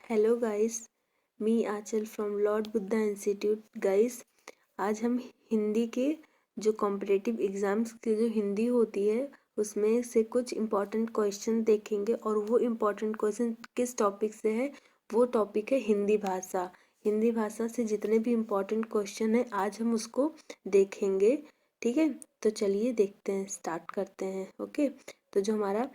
Hello guys, me Aanchal from Lord Buddha institute. Guys, आज हम हिंदी के जो कॉम्पिटिटिव एग्ज़ाम्स की जो हिंदी होती है उसमें से कुछ इम्पॉर्टेंट क्वेश्चन देखेंगे। और वो इम्पॉर्टेंट क्वेश्चन किस टॉपिक से है? वो टॉपिक है हिंदी भाषा। हिंदी भाषा से जितने भी इम्पॉर्टेंट क्वेश्चन हैं आज हम उसको देखेंगे। ठीक है, तो चलिए देखते हैं, स्टार्ट करते हैं। ओके, तो जो हमारा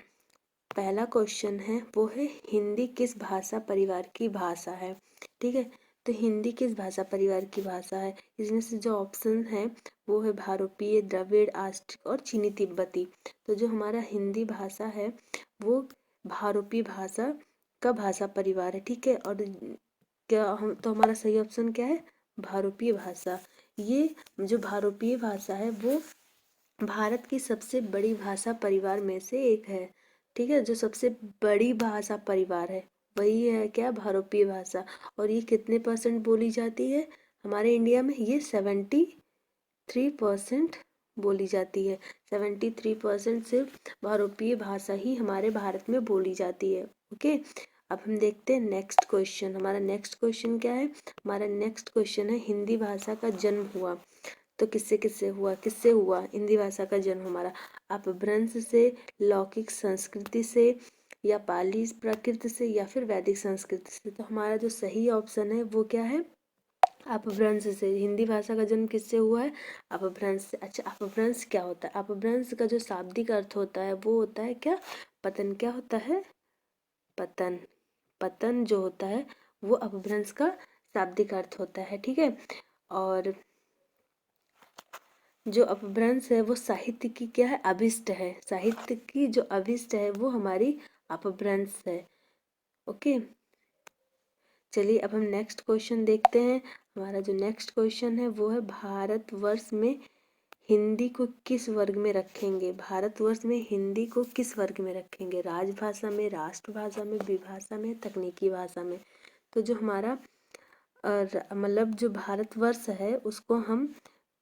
पहला क्वेश्चन है वो है हिंदी किस भाषा परिवार की भाषा है। ठीक है, तो हिंदी किस भाषा परिवार की भाषा है? इसमें से जो ऑप्शन है वो है भारोपीय, द्रविड़, आस्ट्रिक और चीनी तिब्बती। तो जो हमारा हिंदी भाषा है वो भारोपीय भाषा का भाषा परिवार है। ठीक है, और क्या हम तो हमारा सही ऑप्शन क्या है? भारोपीय भाषा। ये जो भारोपीय भाषा है वो भारत की सबसे बड़ी भाषा परिवार में से एक है। ठीक है, जो सबसे बड़ी भाषा परिवार है वही है क्या? भारोपीय भाषा। और ये कितने परसेंट बोली जाती है हमारे इंडिया में? ये 73% बोली जाती है। 73% सिर्फ भारोपीय भाषा ही हमारे भारत में बोली जाती है। ओके, अब हम देखते हैं नेक्स्ट क्वेश्चन। हमारा नेक्स्ट क्वेश्चन क्या है? हमारा नेक्स्ट क्वेश्चन है हिंदी भाषा का जन्म हुआ तो किससे हुआ हिंदी भाषा का जन्म हमारा? अपभ्रंश से, लौकिक संस्कृति से, या पाली प्राकृत से, या फिर वैदिक संस्कृति से। तो हमारा जो सही ऑप्शन है वो क्या है? अपभ्रंश से। हिंदी भाषा का जन्म किससे हुआ है? अपभ्रंश से। अच्छा, अपभ्रंश क्या होता है? अपभ्रंश का जो शाब्दिक अर्थ होता है वो होता है क्या? पतन। क्या होता है? पतन। पतन जो होता है वो अपभ्रंश का शाब्दिक अर्थ होता है। ठीक है, और जो अपभ्रंश है वो साहित्य की क्या है? अभिष्ट है। साहित्य की जो अभिष्ट है वो हमारी अपभ्रंश है। ओके, चलिए अब हम नेक्स्ट क्वेश्चन देखते हैं। हमारा जो नेक्स्ट क्वेश्चन है वो है भारतवर्ष में हिंदी को किस वर्ग में रखेंगे? भारतवर्ष में हिंदी को किस वर्ग में रखेंगे? राजभाषा में, राष्ट्रभाषा में, विभाषा में, तकनीकी भाषा में? तो जो हमारा मतलब जो भारतवर्ष है उसको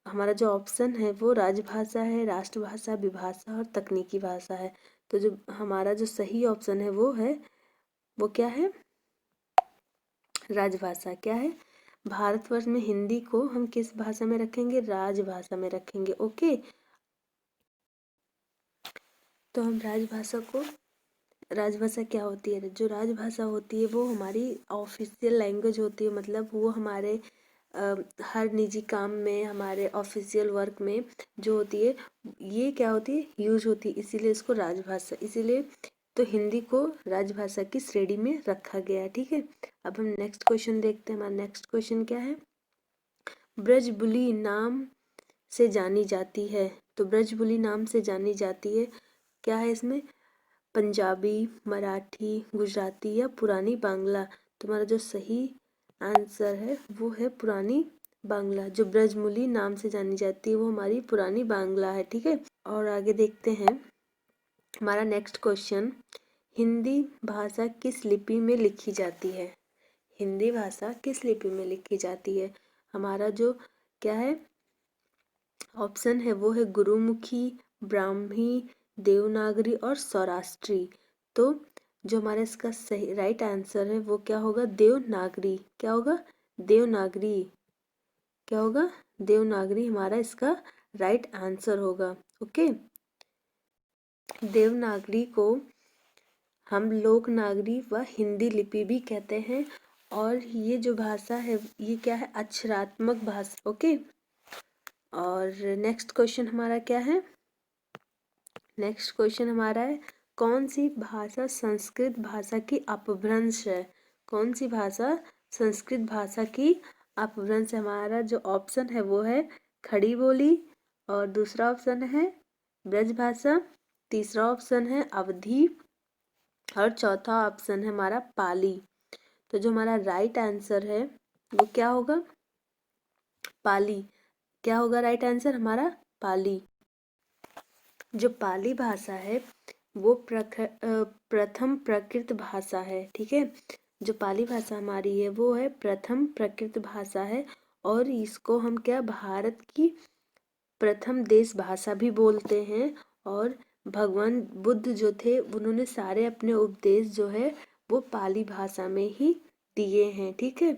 हमारा जो ऑप्शन है वो राजभाषा है, राष्ट्रभाषा, विभाषा और तकनीकी भाषा है। तो जो हमारा जो सही ऑप्शन है वो क्या है? राजभाषा। क्या है? भारतवर्ष में हिंदी को हम किस भाषा में रखेंगे? राजभाषा में रखेंगे। ओके, तो हम राजभाषा क्या होती है? जो राजभाषा होती है वो हमारी ऑफिशियल लैंग्वेज होती है। मतलब वो हमारे हर निजी काम में, हमारे ऑफिशियल वर्क में जो होती है ये क्या होती है? यूज होती है, इसीलिए इसको राजभाषा, इसीलिए तो हिंदी को राजभाषा की श्रेणी में रखा गया है। ठीक है, अब हम नेक्स्ट क्वेश्चन देखते हैं। हमारा नेक्स्ट क्वेश्चन क्या है? ब्रजबुली नाम से जानी जाती है। तो ब्रजबुली नाम से जानी जाती है, क्या है इसमें? पंजाबी, मराठी, गुजराती या पुरानी बांग्ला? तुम्हारा जो सही आंसर है वो है पुरानी बांग्ला। जो ब्रजमुली नाम से जानी जाती है वो हमारी पुरानी बांग्ला है। ठीक है, और आगे देखते हैं। हमारा नेक्स्ट क्वेश्चन, हिंदी भाषा किस लिपि में लिखी जाती है? हिंदी भाषा किस लिपि में लिखी जाती है? हमारा जो क्या है ऑप्शन है वो है गुरुमुखी, ब्राह्मी, देवनागरी और सौराष्ट्री। तो जो हमारा इसका सही राइट आंसर है वो क्या होगा? देवनागरी। क्या होगा? देवनागरी। क्या होगा? देवनागरी हमारा इसका राइट आंसर होगा। ओके, देवनागरी को हम लोकनागरी व हिंदी लिपि भी कहते हैं। और ये जो भाषा है ये क्या है? अक्षरात्मक भाषा। ओके, और नेक्स्ट क्वेश्चन हमारा क्या है? नेक्स्ट क्वेश्चन हमारा है कौन सी भाषा संस्कृत भाषा की अपभ्रंश है? कौन सी भाषा संस्कृत भाषा की अपभ्रंश है? हमारा जो ऑप्शन है वो है खड़ी बोली, और दूसरा ऑप्शन है ब्रजभाषा, तीसरा ऑप्शन है अवधी, और चौथा ऑप्शन है हमारा पाली। तो जो हमारा राइट आंसर है वो क्या होगा? पाली। क्या होगा राइट आंसर हमारा? पाली। जो पाली भाषा है वो प्रथम प्रकृत भाषा है। ठीक है, जो पाली भाषा हमारी है वो है प्रथम प्रकृत भाषा है। और इसको हम क्या भारत की प्रथम देश भाषा भी बोलते हैं। और भगवान बुद्ध जो थे उन्होंने सारे अपने उपदेश जो है वो पाली भाषा में ही दिए हैं, ठीक है।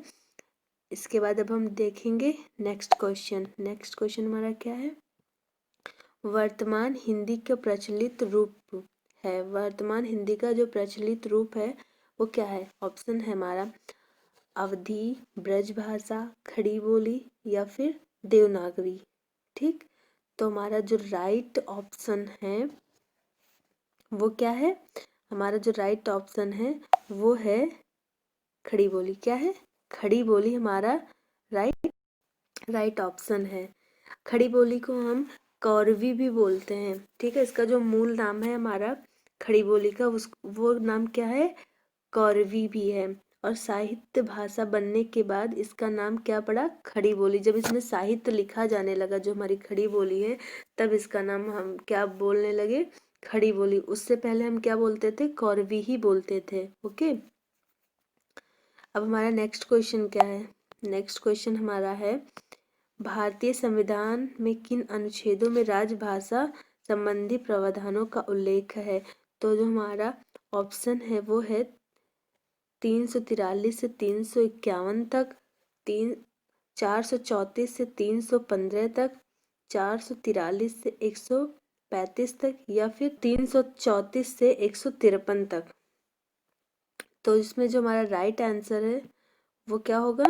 इसके बाद अब हम देखेंगे नेक्स्ट क्वेश्चन। नेक्स्ट क्वेश्चन हमारा क्या है, वर्तमान हिंदी का प्रचलित रूप है। वर्तमान हिंदी का जो प्रचलित रूप है वो क्या है। ऑप्शन है हमारा अवधी, ब्रजभाषा, खड़ी बोली या फिर देवनागरी, ठीक। तो हमारा जो राइट ऑप्शन है वो क्या है, हमारा जो राइट ऑप्शन है वो है खड़ी बोली। क्या है, खड़ी बोली हमारा राइट ऑप्शन है। खड़ी बोली को हम कौरवी भी बोलते हैं, ठीक है। इसका जो मूल नाम है हमारा खड़ी बोली का, उस वो नाम क्या है, कौरवी भी है। और साहित्य भाषा बनने के बाद इसका नाम क्या पड़ा, खड़ी बोली। जब इसमें साहित्य लिखा जाने लगा, जो हमारी खड़ी बोली है, तब इसका नाम हम क्या बोलने लगे, खड़ी बोली। उससे पहले हम क्या बोलते थे, कौरवी ही बोलते थे। ओके, अब हमारा नेक्स्ट क्वेश्चन क्या है। नेक्स्ट क्वेश्चन हमारा है भारतीय संविधान में किन अनुच्छेदों में राजभाषा संबंधी प्रावधानों का उल्लेख है। तो जो हमारा ऑप्शन है वो है 343 से 351 तक, 434 से 315 तक, 443 से 135 तक या फिर 334 से 153 तक। तो इसमें जो हमारा राइट आंसर है वो क्या होगा,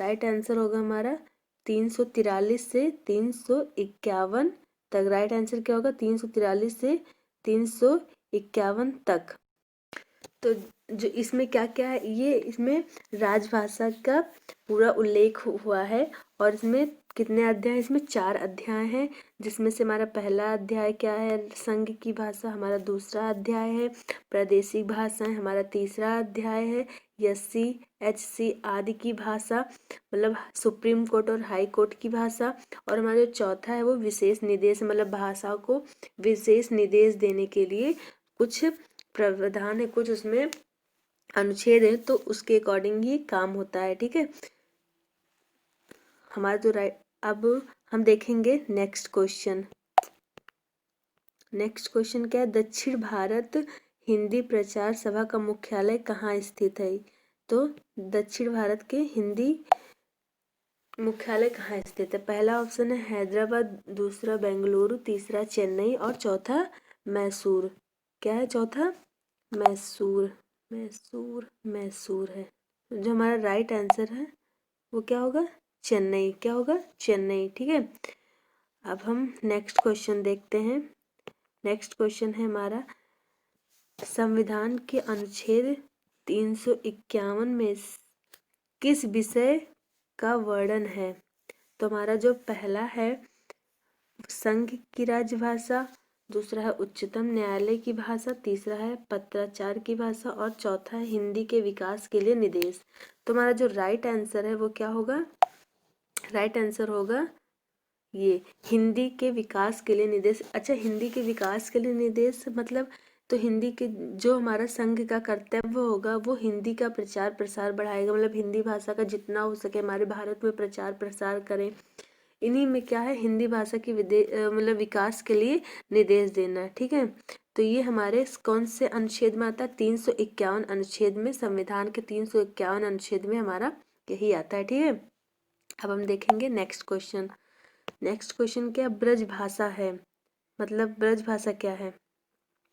राइट आंसर होगा हमारा 343 से 351 तक। राइट आंसर क्या होगा, 343 से 351 तक। तो जो इसमें क्या क्या है, ये इसमें राजभाषा का पूरा उल्लेख हुआ है। और इसमें कितने अध्याय, इसमें 4 अध्याय हैं, जिसमें से हमारा पहला अध्याय क्या है, संघ की भाषा, हमारा दूसरा अध्याय है प्रादेशिक भाषाएं, हमारा तीसरा अध्याय है एससी एचसी आदि की भाषा, मतलब सुप्रीम कोर्ट और हाई कोर्ट की भाषा। और हमारा जो चौथा है वो विशेष निर्देश, मतलब भाषा को विशेष निर्देश देने के लिए कुछ प्रावधान है, कुछ उसमें अनुच्छेद है, तो उसके अकॉर्डिंग ही काम होता है, ठीक है। हमारा जो राइट, अब हम देखेंगे नेक्स्ट क्वेश्चन। नेक्स्ट क्वेश्चन क्या है, दक्षिण भारत हिंदी प्रचार सभा का मुख्यालय कहाँ स्थित है। तो दक्षिण भारत के हिंदी मुख्यालय कहाँ स्थित है। पहला ऑप्शन है हैदराबाद, दूसरा बेंगलुरु, तीसरा चेन्नई और चौथा मैसूर। क्या है चौथा, मैसूर। मैसूर है। जो हमारा राइट आंसर है वो क्या होगा, चेन्नई। क्या होगा, चेन्नई, ठीक है। अब हम नेक्स्ट क्वेश्चन देखते हैं। नेक्स्ट क्वेश्चन है हमारा संविधान के अनुच्छेद 351 में किस विषय का वर्णन है। तो हमारा जो पहला है संघ की राजभाषा, दूसरा है उच्चतम न्यायालय की भाषा, तीसरा है पत्राचार की भाषा और चौथा है हिंदी के विकास के लिए निर्देश। तो हमारा जो राइट आंसर है वो क्या होगा, राइट आंसर होगा ये हिंदी के विकास के लिए निर्देश। अच्छा, हिंदी के विकास के लिए निर्देश मतलब, तो हिंदी के जो हमारा संघ का कर्तव्य होगा वो हिंदी का प्रचार प्रसार बढ़ाएगा, मतलब हिंदी भाषा का जितना हो सके हमारे भारत में प्रचार प्रसार करें। इन्हीं में क्या है, हिंदी भाषा की मतलब विकास के लिए निर्देश देना, ठीक है। तो ये हमारे कौन से अनुच्छेद में आता है, 351 अनुच्छेद में, संविधान के 351 अनुच्छेद में हमारा यही आता है, ठीक है। अब हम देखेंगे नेक्स्ट क्वेश्चन। नेक्स्ट क्वेश्चन क्या, ब्रज भाषा है, मतलब ब्रज भाषा क्या है।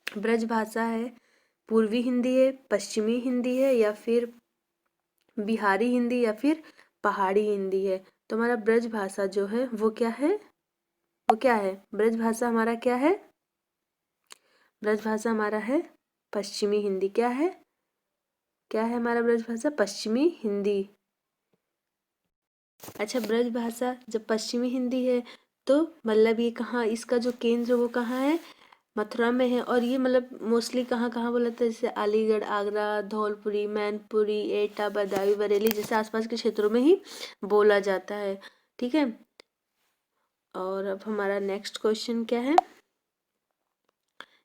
ब्रज भाषा है पूर्वी हिंदी है, पश्चिमी हिंदी है या फिर बिहारी हिंदी या फिर पहाड़ी हिंदी है। तो हमारा ब्रज भाषा जो है वो क्या है, वो क्या है, ब्रज भाषा हमारा क्या है, ब्रज भाषा हमारा है पश्चिमी हिंदी। क्या है, क्या है हमारा ब्रज भाषा, पश्चिमी हिंदी। अच्छा, ब्रज भाषा जब पश्चिमी हिंदी है तो मतलब ये कहाँ, इसका जो केंद्र वो कहाँ है, मथुरा में है। और ये मतलब मोस्टली कहाँ कहाँ बोला था, जैसे अलीगढ़, आगरा, धौलपुरी, मैनपुरी, एटा, बदायूं, बरेली जैसे आसपास के क्षेत्रों में ही बोला जाता है, ठीक है। और अब हमारा नेक्स्ट क्वेश्चन क्या है,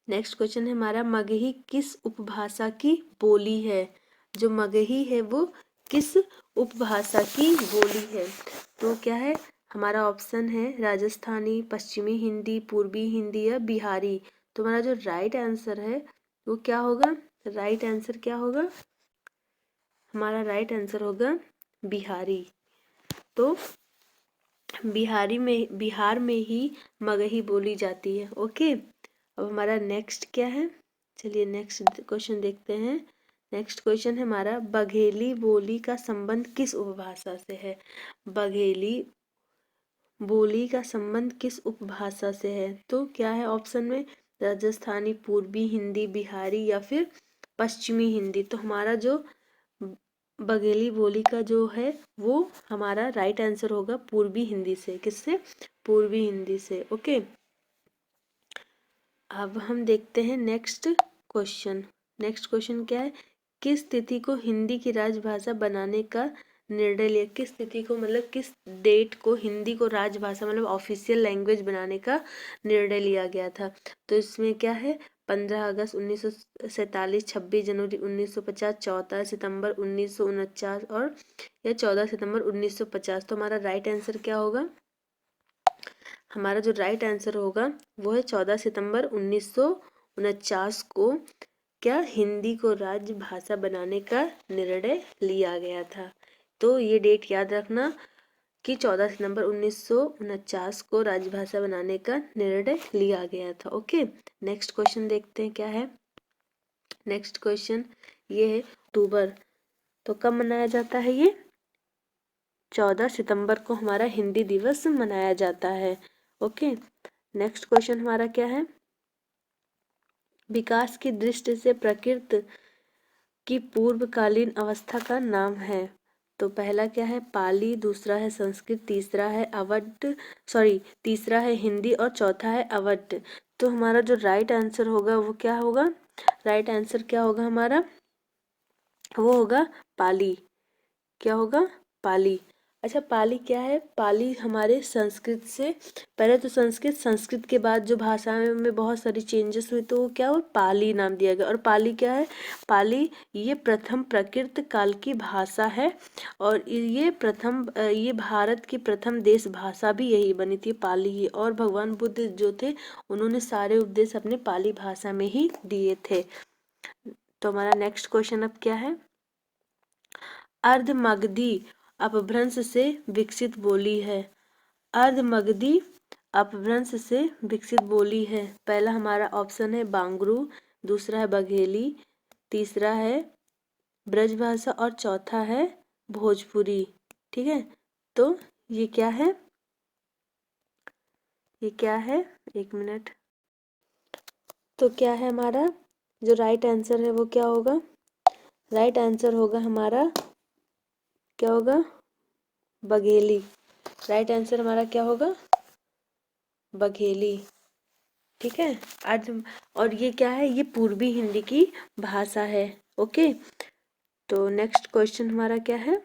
नेक्स्ट क्वेश्चन है हमारा मगही किस उपभाषा की बोली है। जो मगही है वो किस उपभाषा की बोली है। तो क्या है, हमारा ऑप्शन है राजस्थानी, पश्चिमी हिंदी, पूर्वी हिंदी या बिहारी। तो हमारा जो राइट आंसर है वो क्या होगा, राइट आंसर क्या होगा, हमारा राइट आंसर होगा बिहारी। तो बिहार में ही मगही बोली जाती है। ओके, अब हमारा नेक्स्ट क्या है, चलिए नेक्स्ट क्वेश्चन देखते हैं। नेक्स्ट क्वेश्चन है हमारा, बघेली बोली का संबंध किस उपभाषा से है? बघेली बोली का संबंध किस उपभाषा से है? तो क्या है ऑप्शन में, राजस्थानी, पूर्वी हिंदी, बिहारी या फिर पश्चिमी हिंदी। तो हमारा जो बघेली बोली का जो है वो हमारा राइट आंसर होगा पूर्वी हिंदी से। किससे? पूर्वी हिंदी से। ओके, अब हम देखते हैं नेक्स्ट क्वेश्चन। नेक्स्ट क्वेश्चन क्या है, किस तिथि को हिंदी की राजभाषा बनाने का निर्णय लिया? किस तिथि को, मतलब किस डेट को हिंदी को राजभाषा मतलब ऑफिशियल लैंग्वेज बनाने का निर्णय लिया गया था? तो इसमें क्या है, 15 अगस्त 1947, 26 जनवरी 1950, 14 सितंबर 1949 और या 14 सितंबर 1950। तो हमारा राइट आंसर क्या होगा? हमारा जो राइट आंसर होगा वो है 14 सितंबर 1949 को क्या हिंदी को राजभाषा बनाने का निर्णय लिया गया था। तो ये डेट याद रखना कि 14 सितंबर 1949 को राजभाषा बनाने का निर्णय लिया गया था। ओके, नेक्स्ट क्वेश्चन देखते हैं क्या है। नेक्स्ट क्वेश्चन ये है, अक्टूबर तो कब मनाया जाता है? ये 14 सितंबर को हमारा हिंदी दिवस मनाया जाता है। ओके, नेक्स्ट क्वेश्चन हमारा क्या है, विकास की दृष्टि से प्रकृति की पूर्वकालीन अवस्था का नाम है? तो पहला क्या है, पाली, दूसरा है संस्कृत, तीसरा है तीसरा है हिंदी और चौथा है अवध। तो हमारा जो राइट आंसर होगा वो क्या होगा? राइट आंसर क्या होगा हमारा? वो होगा पाली। क्या होगा? पाली। अच्छा, पाली क्या है? पाली हमारे संस्कृत से, पहले तो संस्कृत के बाद जो भाषा में बहुत सारी चेंजेस हुई तो वो क्या हुआ? पाली नाम दिया गया। और पाली क्या है? पाली ये प्रथम प्राकृत काल की भाषा है और ये भारत की प्रथम देश भाषा भी यही बनी थी, पाली ही। और भगवान बुद्ध जो थे उन्होंने सारे उपदेश अपने पाली भाषा में ही दिए थे। तो हमारा नेक्स्ट क्वेश्चन अब क्या है, अर्धमगधी अपभ्रंश से विकसित बोली है। अर्धमगधी अपभ्रंश से विकसित बोली है। पहला हमारा ऑप्शन है बांगरू, दूसरा है बघेली, तीसरा है ब्रजभाषा और चौथा है भोजपुरी। ठीक है, तो ये क्या है? ये क्या है, एक मिनट। तो क्या है हमारा जो राइट आंसर है वो क्या होगा? राइट आंसर होगा हमारा, क्या होगा? बघेली। राइट आंसर हमारा क्या होगा? बघेली। ठीक है, और ये क्या है? ये पूर्वी हिंदी की भाषा है। ओके, तो नेक्स्ट क्वेश्चन हमारा क्या है,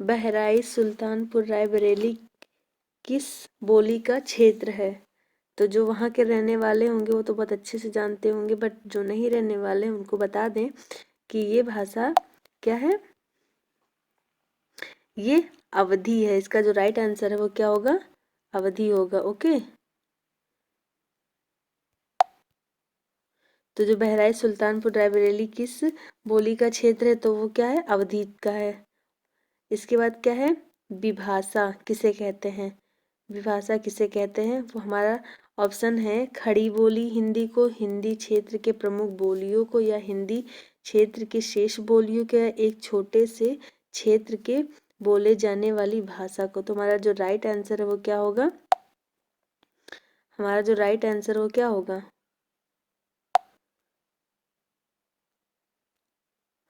बहराइच, सुल्तानपुर, रायबरेली किस बोली का क्षेत्र है? तो जो वहाँ के रहने वाले होंगे वो तो बहुत अच्छे से जानते होंगे, बट जो नहीं रहने वाले हैं उनको बता दें कि ये भाषा क्या है? ये अवधी है। इसका जो राइट आंसर है वो क्या होगा? अवधी होगा। ओके, तो जो बहराइच, सुल्तानपुर, रायबरेली किस बोली का क्षेत्र है? तो वो क्या है? अवधी का है। इसके बाद क्या है, विभाषा किसे कहते हैं? विभाषा किसे कहते हैं? वो हमारा ऑप्शन है खड़ी बोली हिंदी को, हिंदी क्षेत्र के प्रमुख बोलियों को, या हिंदी क्षेत्र के शेष बोलियों के, एक छोटे से क्षेत्र के बोले जाने वाली भाषा को। तो हमारा जो राइट आंसर है वो क्या होगा? हमारा जो राइट आंसर वो क्या होगा?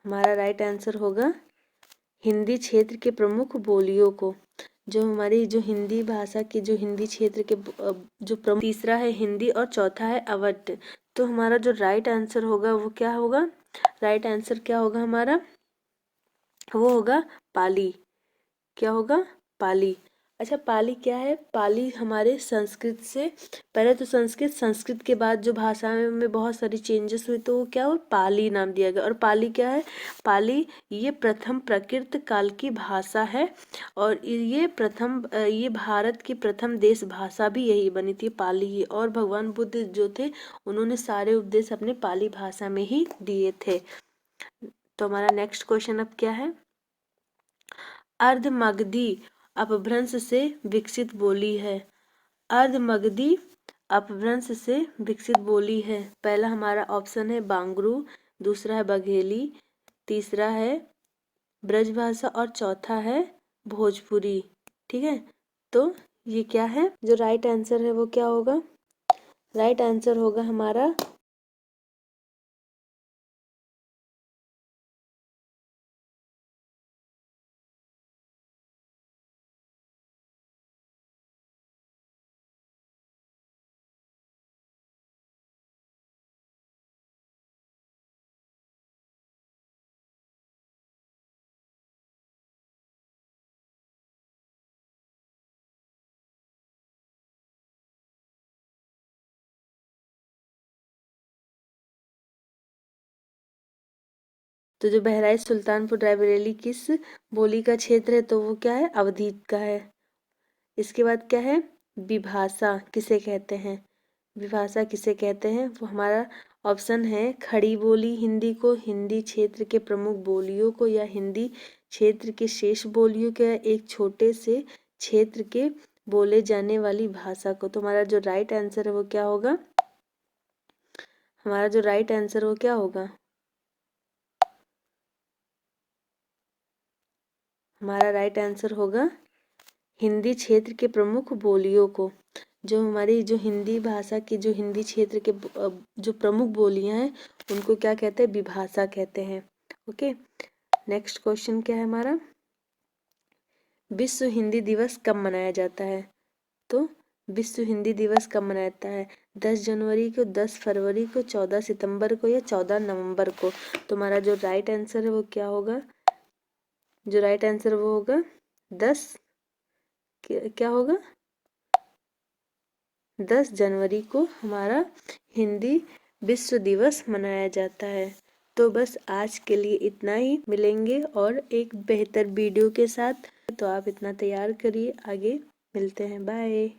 हमारा राइट आंसर होगा हिंदी क्षेत्र के प्रमुख बोलियों को। जो हमारी जो हिंदी भाषा की जो हिंदी क्षेत्र के जो प्रमुख, तीसरा है हिंदी और चौथा है अवध। तो हमारा जो राइट आंसर होगा वो क्या होगा? राइट आंसर क्या होगा हमारा? वो होगा पाली। क्या होगा? पाली। अच्छा, पाली क्या है? पाली हमारे संस्कृत से, पहले तो संस्कृत के बाद जो भाषा में बहुत सारी चेंजेस हुई तो वो क्या हुआ? पाली नाम दिया गया। और पाली क्या है? पाली ये प्रथम प्राकृत काल की भाषा है और ये भारत की प्रथम देश भाषा भी यही बनी थी, पाली ही। और भगवान बुद्ध जो थे उन्होंने सारे उपदेश अपने पाली भाषा में ही दिए थे। तो हमारा नेक्स्ट क्वेश्चन अब क्या है, अर्धमगधी अपभ्रंश से विकसित बोली है। अर्धमगधी अपभ्रंश से विकसित बोली है। पहला हमारा ऑप्शन है बांगरू, दूसरा है बघेली, तीसरा है ब्रजभाषा और चौथा है भोजपुरी। ठीक है, तो ये क्या है, जो राइट आंसर है वो क्या होगा? राइट आंसर होगा हमारा तो जो बहराइच सुल्तानपुर रायबरेली किस बोली का क्षेत्र है? तो वो क्या है? अवधी का है। इसके बाद क्या है? विभाषा किसे कहते हैं? विभाषा किसे कहते हैं? वो हमारा ऑप्शन है खड़ी बोली हिंदी को, हिंदी क्षेत्र के प्रमुख बोलियों को, या हिंदी क्षेत्र के शेष बोलियों के, एक छोटे से क्षेत्र के बोले जाने वाली भाषा को। तो हमारा जो राइट आंसर है वो क्या होगा? हमारा जो राइट आंसर वो क्या होगा? हमारा राइट आंसर होगा हिंदी क्षेत्र के प्रमुख बोलियों को। जो हमारी जो हिंदी भाषा की जो हिंदी क्षेत्र के जो प्रमुख बोलियां हैं उनको क्या कहते हैं? विभाषा कहते हैं। ओके, नेक्स्ट क्वेश्चन क्या है हमारा? विश्व हिंदी दिवस कब मनाया जाता है? तो विश्व हिंदी दिवस कब मनाया जाता है? 10 जनवरी को, 10 फरवरी को, 14 सितंबर को, या 14 नवंबर को? तो हमारा जो राइट आंसर है वो क्या होगा? जो राइट आंसर वो होगा 10, क्या होगा? 10 जनवरी को हमारा हिंदी विश्व दिवस मनाया जाता है। तो बस आज के लिए इतना ही, मिलेंगे और एक बेहतर वीडियो के साथ। तो आप इतना तैयार करिए, आगे मिलते हैं, बाय।